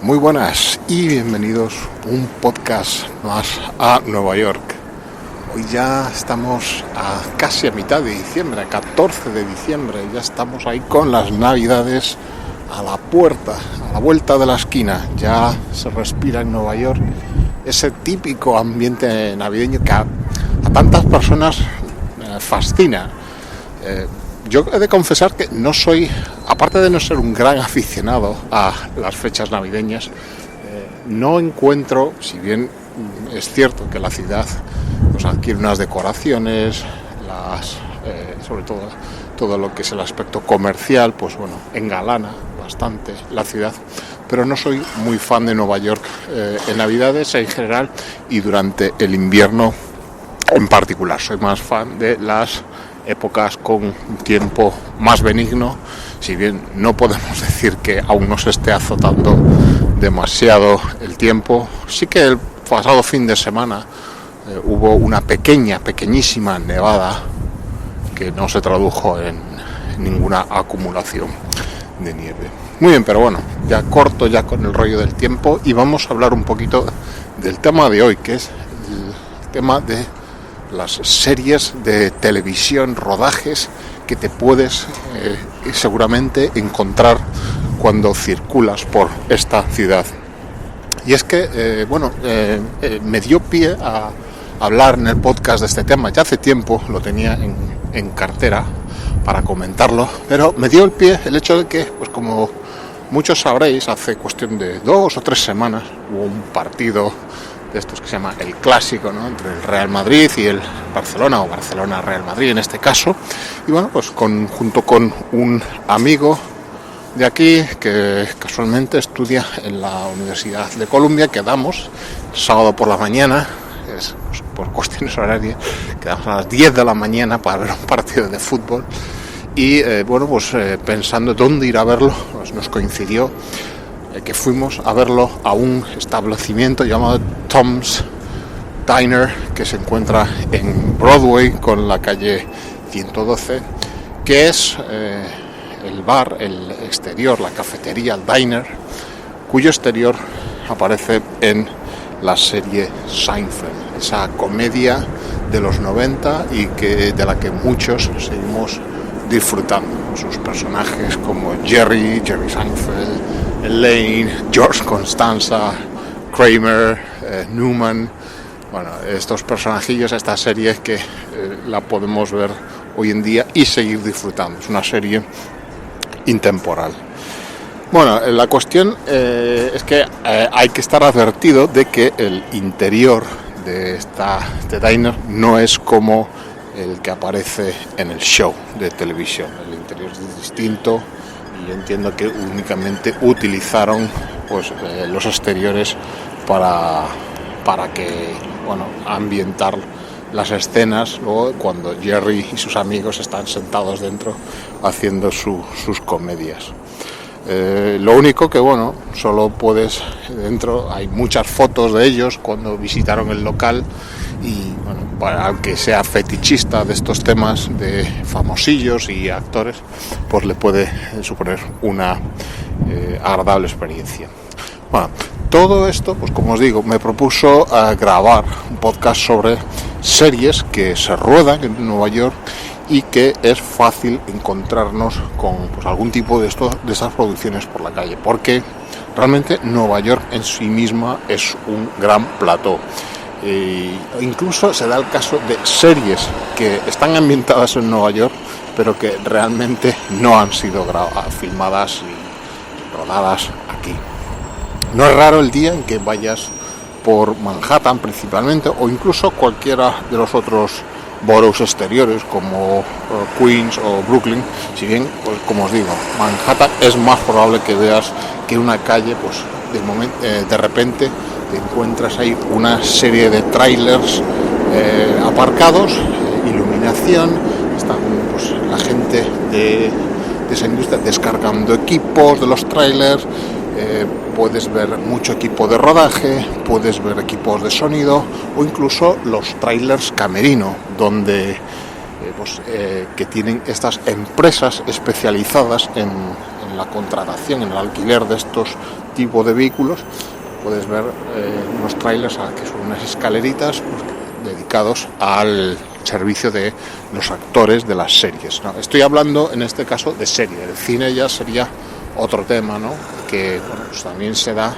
Muy buenas y bienvenidos a un podcast más a Nueva York. Hoy ya estamos casi a mitad de diciembre, 14 de diciembre. Ya estamos ahí con las navidades a la puerta, a la vuelta de la esquina. Ya se respira en Nueva York ese típico ambiente navideño que a tantas personas fascina. Yo he de confesar que no soy, aparte de no ser un gran aficionado a las fechas navideñas, no encuentro, si bien es cierto que la ciudad pues, adquiere unas decoraciones, sobre todo lo que es el aspecto comercial, pues bueno, engalana bastante la ciudad, pero no soy muy fan de Nueva York en Navidades en general y durante el invierno en particular. Soy más fan de las épocas con un tiempo más benigno, si bien no podemos decir que aún nos esté azotando demasiado el tiempo. Sí que el pasado fin de semana hubo una pequeñísima nevada que no se tradujo en ninguna acumulación de nieve. Muy bien, pero bueno, ya corto ya con el rollo del tiempo y vamos a hablar un poquito del tema de hoy, que es el tema de las series de televisión, rodajes que te puedes seguramente encontrar cuando circulas por esta ciudad. Y es que, me dio pie a hablar en el podcast de este tema. Ya hace tiempo lo tenía en cartera para comentarlo, pero me dio el pie el hecho de que, pues como muchos sabréis, hace cuestión de 2 o 3 semanas hubo un partido de estos que se llama el clásico, ¿no?, entre el Real Madrid y el Barcelona, o Barcelona-Real Madrid en este caso. Y bueno, pues junto con un amigo de aquí que casualmente estudia en la Universidad de Columbia, quedamos sábado por la mañana, pues, por cuestiones horarias, quedamos a las 10 de la mañana para ver un partido de fútbol. Y pensando dónde ir a verlo, pues nos coincidió que fuimos a verlo a un establecimiento llamado Tom's Diner, que se encuentra en Broadway con la calle 112, que es el bar, el exterior, la cafetería, el diner, cuyo exterior aparece en la serie Seinfeld, esa comedia de los 90 y de la que muchos seguimos disfrutando. Sus personajes como Jerry Seinfeld, Elaine, George Constanza, Kramer, Newman. Bueno, estos personajillos, esta serie que la podemos ver hoy en día y seguir disfrutando. Es una serie intemporal. Bueno, la cuestión es que hay que estar advertido de que el interior de este diner no es como el que aparece en el show de televisión. El interior es distinto. Yo entiendo que únicamente utilizaron los exteriores para ambientar las escenas, luego cuando Jerry y sus amigos están sentados dentro haciendo sus comedias. Lo único que solo puedes dentro, hay muchas fotos de ellos cuando visitaron el local y aunque sea fetichista de estos temas de famosillos y actores, pues le puede suponer una agradable experiencia. Bueno, todo esto, pues como os digo, me propuso grabar un podcast sobre series que se ruedan en Nueva York y que es fácil encontrarnos con algún tipo de estas producciones por la calle, porque realmente Nueva York en sí misma es un gran plató. Incluso se da el caso de series que están ambientadas en Nueva York, pero que realmente no han sido filmadas y rodadas aquí. No es raro el día en que vayas por Manhattan principalmente, o incluso cualquiera de los otros boroughs exteriores como Queens o Brooklyn. Si bien, pues como os digo, Manhattan es más probable que veas que una calle, pues de repente te encuentras ahí una serie de trailers aparcados, iluminación, están la gente de esa industria descargando equipos de los trailers, puedes ver mucho equipo de rodaje, puedes ver equipos de sonido o incluso los trailers camerino, donde que tienen estas empresas especializadas en la contratación, en el alquiler de estos tipos de vehículos, puedes ver unos trailers que son unas escaleritas dedicados al servicio de los actores de las series, ¿no? Estoy hablando en este caso de serie. El cine ya sería otro tema, ¿no? Que pues también se da,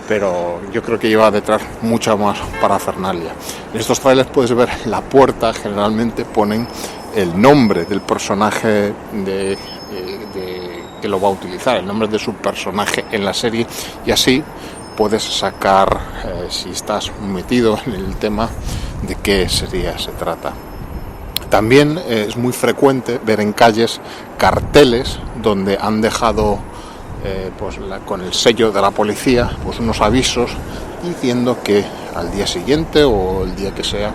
pero yo creo que lleva detrás mucha más parafernalia. En estos trailers puedes ver la puerta, generalmente ponen el nombre del personaje que lo va a utilizar, el nombre de su personaje en la serie, y así puedes sacar, si estás metido en el tema, de qué serie se trata. También es muy frecuente ver en calles carteles donde han dejado con el sello de la policía pues unos avisos diciendo que al día siguiente o el día que sea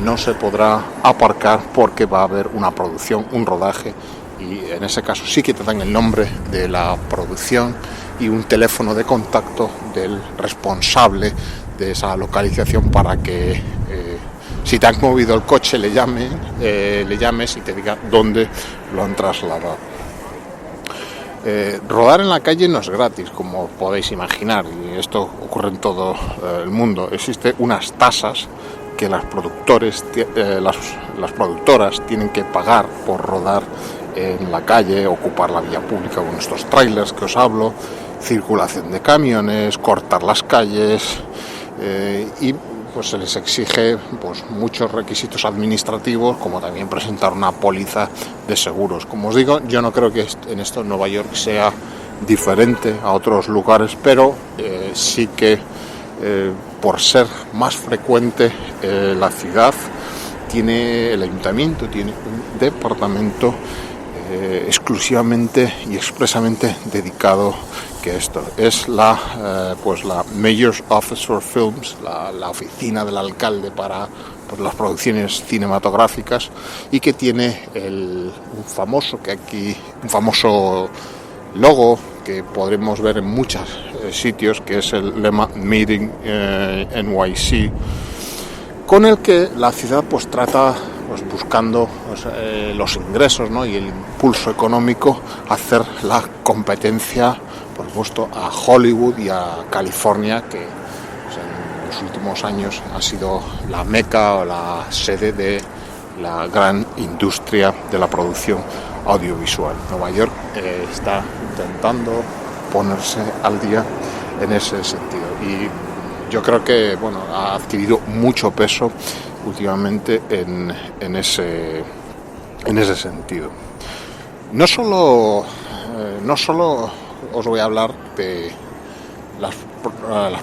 no se podrá aparcar porque va a haber una producción, un rodaje, y en ese caso sí que te dan el nombre de la producción y un teléfono de contacto del responsable de esa localización para que si te han movido el coche le llames y te diga dónde lo han trasladado. Rodar en la calle no es gratis, como podéis imaginar, y esto ocurre en todo el mundo. Existen unas tasas que las productoras tienen que pagar por rodar en la calle, ocupar la vía pública con estos trailers que os hablo, circulación de camiones, cortar las calles, y pues se les exige pues muchos requisitos administrativos, como también presentar una póliza de seguros. Como os digo, yo no creo que en esto en Nueva York sea diferente a otros lugares, pero sí que por ser más frecuente la ciudad el ayuntamiento tiene un departamento exclusivamente y expresamente dedicado que esto es la Mayor's Office for Films, la oficina del alcalde para las producciones cinematográficas, y que tiene un famoso logo que podremos ver en muchos sitios, que es el lema Meeting NYC, con el que la ciudad pues trata, pues buscando los ingresos, ¿no? Y el impulso económico, hacer la competencia, por supuesto, a Hollywood y a California, que pues, en los últimos años ha sido la meca o la sede de la gran industria de la producción audiovisual. Nueva York está intentando ponerse al día en ese sentido, y yo creo que ha adquirido mucho peso últimamente en ese sentido. No solo os voy a hablar de las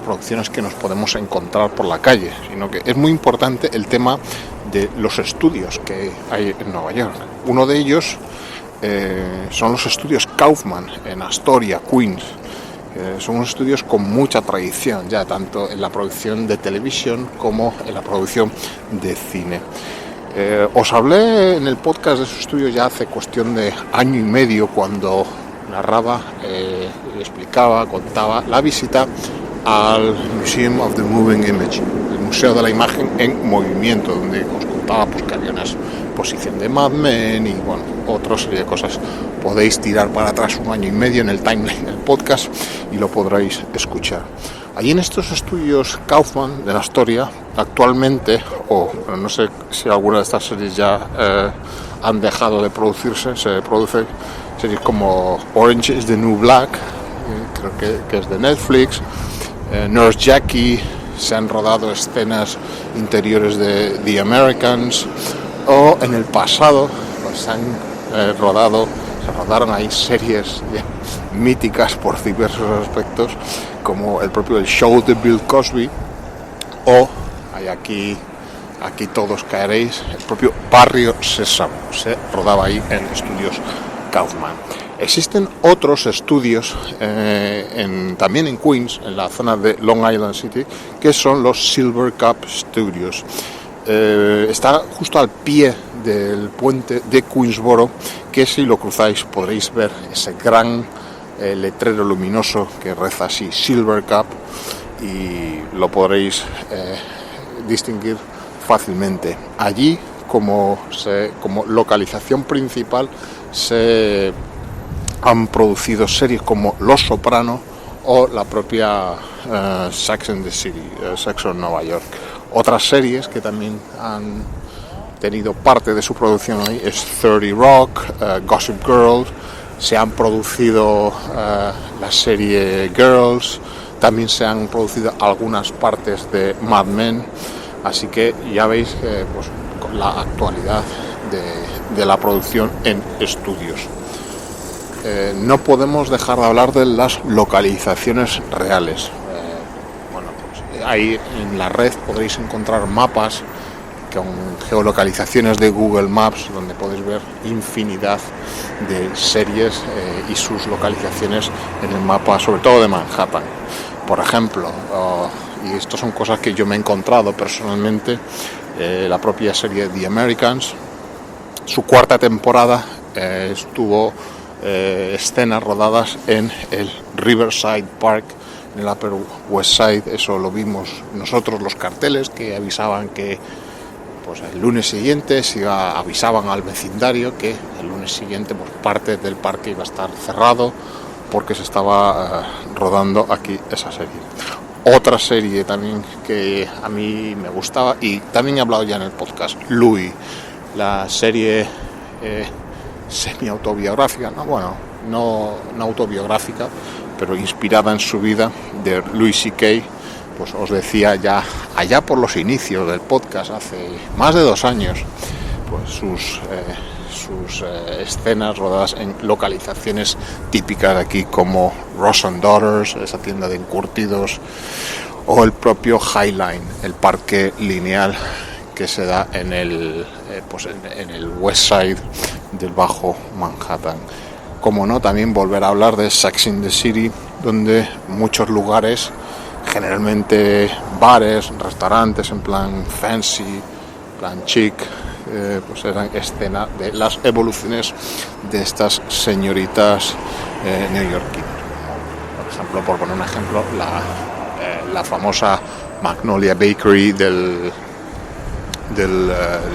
producciones que nos podemos encontrar por la calle, sino que es muy importante el tema de los estudios que hay en Nueva York. Uno de ellos son los estudios Kaufman en Astoria, Queens. Son unos estudios con mucha tradición, ya tanto en la producción de televisión como en la producción de cine. Os hablé en el podcast de su estudio ya hace cuestión de año y medio, cuando narraba, contaba la visita al Museum of the Moving Image, el Museo de la Imagen en Movimiento, donde os contaba pues, que había una exposición de Mad Men y otra serie de cosas. Podéis tirar para atrás un año y medio en el timeline del podcast y lo podréis escuchar. Allí en estos estudios Kaufman de la Astoria, actualmente, no sé si alguna de estas series ya han dejado de producirse, se producen series como Orange is the New Black, creo que es de Netflix, Nurse Jackie, se han rodado escenas interiores de The Americans, o en el pasado pues, se rodaron ahí series míticas por diversos aspectos, como el propio El Show de Bill Cosby, o hay aquí todos caeréis, el propio Barrio Sésamo, se rodaba ahí en estudios Kaufman. Existen otros estudios también en Queens, en la zona de Long Island City, que son los Silver Cup Studios. Está justo al pie del puente de Queensboro, que si lo cruzáis podréis ver ese gran letrero luminoso que reza así Silver Cup, y lo podréis distinguir fácilmente. Allí, como localización principal, se han producido series como Los Soprano o la propia Sex and the City, Sexo en Nueva York. Otras series que también han tenido parte de su producción ahí es 30 Rock, Gossip Girl, se han producido la serie Girls, también se han producido algunas partes de Mad Men, así que ya veis pues, la actualidad de la producción en estudios. No podemos dejar de hablar de las localizaciones reales. Pues ahí en la red podréis encontrar mapas con geolocalizaciones de Google Maps, donde podéis ver infinidad de series y sus localizaciones en el mapa, sobre todo de Manhattan. Por ejemplo, y esto son cosas que yo me he encontrado personalmente, la propia serie The Americans, su cuarta temporada estuvo escenas rodadas en el Riverside Park, en el Upper West Side. Eso lo vimos nosotros, los carteles que avisaban que pues el lunes siguiente avisaban al vecindario que el lunes siguiente pues, parte del parque iba a estar cerrado porque se estaba rodando aquí esa serie. Otra serie también que a mí me gustaba y también he hablado ya en el podcast, Louis, la serie semi-autobiográfica, no autobiográfica, pero inspirada en su vida, de Louis C.K., pues os decía ya allá por los inicios del podcast, hace más de 2 años, pues sus escenas rodadas en localizaciones típicas de aquí como Ross and Daughters, esa tienda de encurtidos, o el propio High Line, el parque lineal que se da en el West Side del Bajo Manhattan. Como no, también volver a hablar de Sex and the City, donde muchos lugares, generalmente bares, restaurantes en plan fancy, plan chic, pues eran escena de las evoluciones de estas señoritas neoyorquinas. Por ejemplo, por poner un ejemplo, la famosa Magnolia Bakery del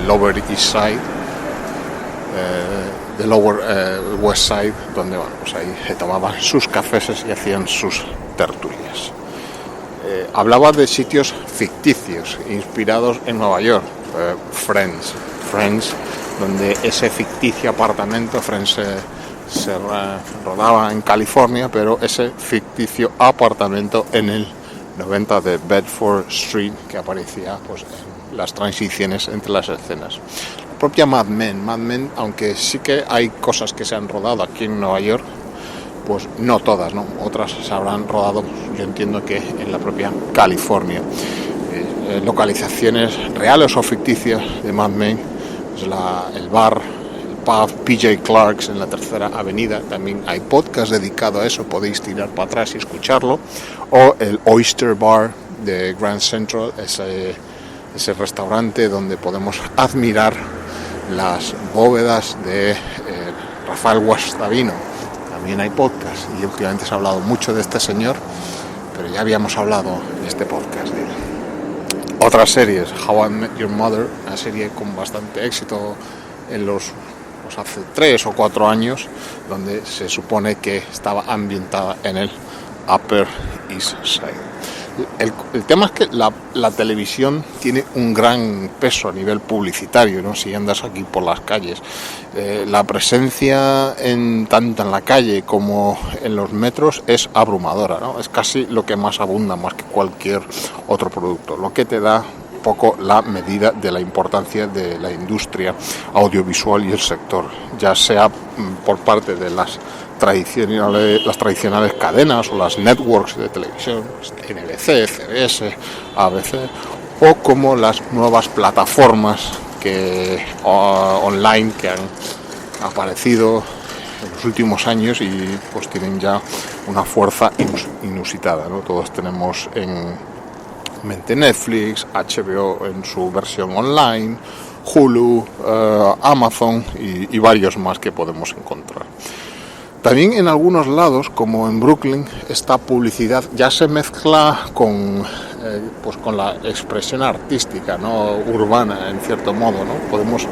Lower East Side, del Lower West Side, donde pues ahí se tomaban sus cafés y hacían sus tertulias. Hablaba de sitios ficticios inspirados en Nueva York, Friends, donde ese ficticio apartamento, Friends se rodaba en California, pero ese ficticio apartamento en el 90 de Bedford Street, que aparecía pues en las transiciones entre las escenas. La propia Mad Men, aunque sí que hay cosas que se han rodado aquí en Nueva York, pues no todas, ¿no? Otras se habrán rodado, yo entiendo que en la propia California. Localizaciones reales o ficticias de Mad Men, pues el bar, el pub PJ Clark's en la Tercera Avenida, también hay podcast dedicado a eso, podéis tirar para atrás y escucharlo, o el Oyster Bar de Grand Central, ese restaurante donde podemos admirar las bóvedas de Rafael Guastavino. También hay podcast y últimamente se ha hablado mucho de este señor, pero ya habíamos hablado en este podcast de él. Otras series, How I Met Your Mother, una serie con bastante éxito en hace 3 o 4 años, donde se supone que estaba ambientada en el Upper East Side. El tema es que la televisión tiene un gran peso a nivel publicitario, ¿no? Si andas aquí por las calles, la presencia tanto en la calle como en los metros es abrumadora, ¿no? Es casi lo que más abunda, más que cualquier otro producto, lo que te da un poco la medida de la importancia de la industria audiovisual y el sector, ya sea por parte de las tradicionales cadenas o las networks de televisión, NBC, CBS, ABC, o como las nuevas plataformas online que han aparecido en los últimos años y pues tienen ya una fuerza inusitada, ¿no? Todos tenemos en mente Netflix, HBO en su versión online, Hulu, Amazon y varios más que podemos encontrar. También en algunos lados, como en Brooklyn, esta publicidad ya se mezcla con la expresión artística, ¿no? Urbana, en cierto modo, ¿no? Podemos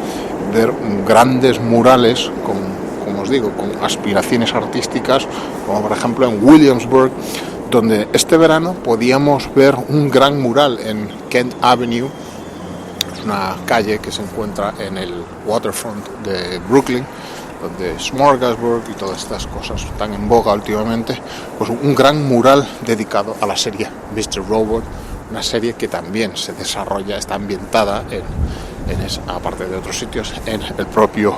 ver grandes murales como os digo, con aspiraciones artísticas, como por ejemplo en Williamsburg, donde este verano podíamos ver un gran mural en Kent Avenue. Es una calle que se encuentra en el waterfront de Brooklyn, donde Smorgasburg y todas estas cosas están en boga últimamente. Pues un gran mural dedicado a la serie Mr. Robot, una serie que también se desarrolla, está ambientada aparte de otros sitios, en el propio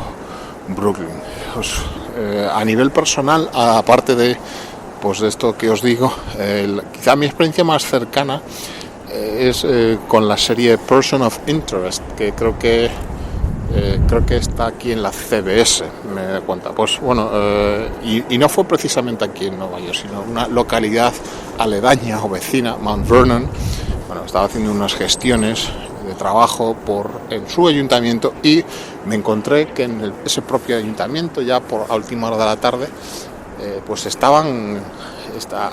Brooklyn. Pues, a nivel personal, aparte de esto que os digo, quizá mi experiencia más cercana es con la serie Person of Interest, que creo que está aquí en la CBS, me da cuenta. Pues bueno, y no fue precisamente aquí en Nueva York, sino una localidad aledaña o vecina, Mount Vernon. Bueno, estaba haciendo unas gestiones de trabajo en su ayuntamiento y me encontré que en ese propio ayuntamiento, ya a última hora de la tarde, pues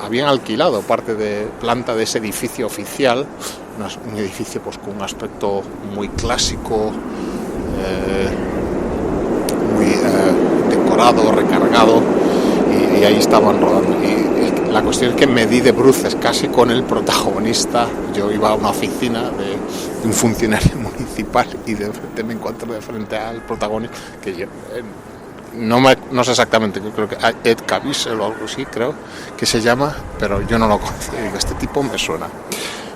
habían alquilado parte de planta de ese edificio oficial, un edificio pues con un aspecto muy clásico, muy decorado, recargado, y ahí estaban rodando. Y la cuestión es que me di de bruces casi con el protagonista. Yo iba a una oficina de un funcionario municipal y de repente me encuentro de frente al protagonista, que yo no sé exactamente, yo creo que Ed Caviezel o algo así, creo que se llama, pero yo no lo conocía. Digo, este tipo me suena.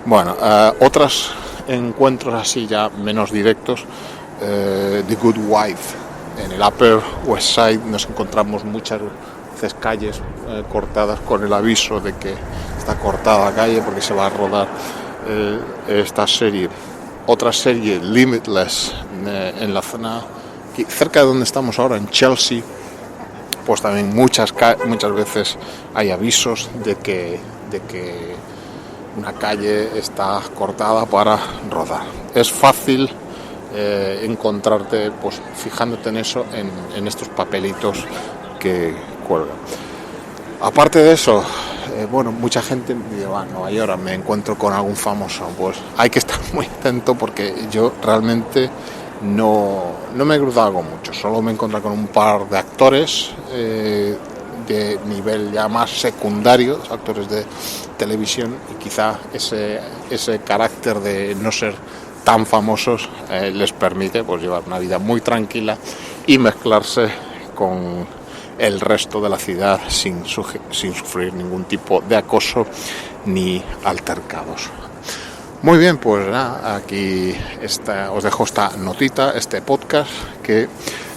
Bueno, otros encuentros así ya menos directos. The Good Wife, en el Upper West Side nos encontramos muchas veces calles cortadas con el aviso de que está cortada la calle porque se va a rodar esta serie. Otra serie, Limitless, en la zona cerca de donde estamos ahora, en Chelsea, pues también muchas veces hay avisos de que una calle está cortada para rodar. Es fácil encontrarte, pues fijándote en eso, en estos papelitos que cuelgan. Aparte de eso, mucha gente me dice, a Nueva York me encuentro con algún famoso. Pues hay que estar muy atento, porque yo realmente no me he cruzado con muchos, solo me he encontrado con un par de actores de nivel ya más secundario, actores de televisión, y quizá ese carácter de no ser tan famosos les permite pues llevar una vida muy tranquila y mezclarse con el resto de la ciudad sin sufrir ningún tipo de acoso ni altercados. Muy bien, pues nada, aquí os dejo esta notita, este podcast, que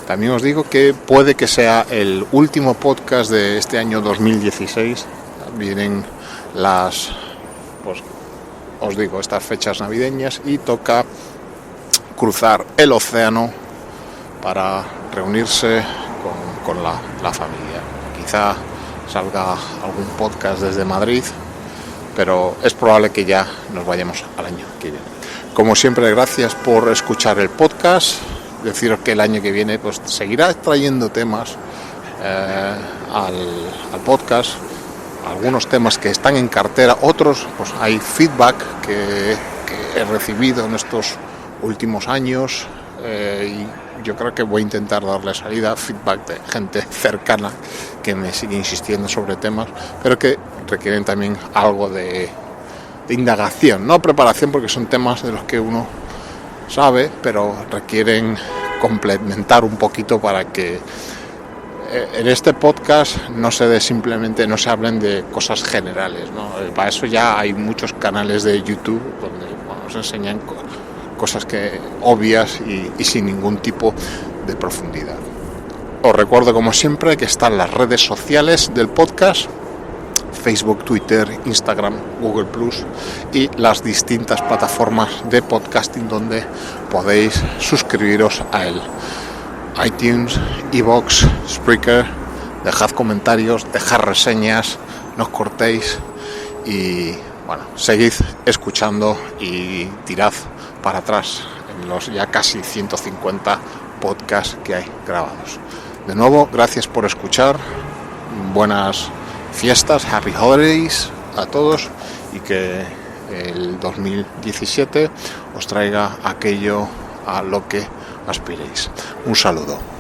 también os digo que puede que sea el último podcast de este año 2016. Vienen estas fechas navideñas y toca cruzar el océano para reunirse con la familia. Quizá salga algún podcast desde Madrid, pero es probable que ya nos vayamos al año que viene. Como siempre, gracias por escuchar el podcast. Deciros que el año que viene pues seguirá trayendo temas al podcast, algunos temas que están en cartera, otros pues hay feedback que he recibido en estos últimos años, y yo creo que voy a intentar darle salida, feedback de gente cercana que me sigue insistiendo sobre temas, pero que requieren también algo de indagación, no preparación, porque son temas de los que uno sabe, pero requieren complementar un poquito para que en este podcast no se hablen de cosas generales, ¿no? Para eso ya hay muchos canales de YouTube donde nos enseñan cosas obvias y sin ningún tipo de profundidad. Os recuerdo, como siempre, que están las redes sociales del podcast: Facebook, Twitter, Instagram, Google+, y las distintas plataformas de podcasting donde podéis suscribiros a él: iTunes, iVoox, Spreaker. Dejad comentarios, dejad reseñas, no os cortéis y seguid escuchando y tirad para atrás en los ya casi 150 podcasts que hay grabados. De nuevo, gracias por escuchar, buenas fiestas, happy holidays a todos, y que el 2017 os traiga aquello a lo que aspiréis. Un saludo.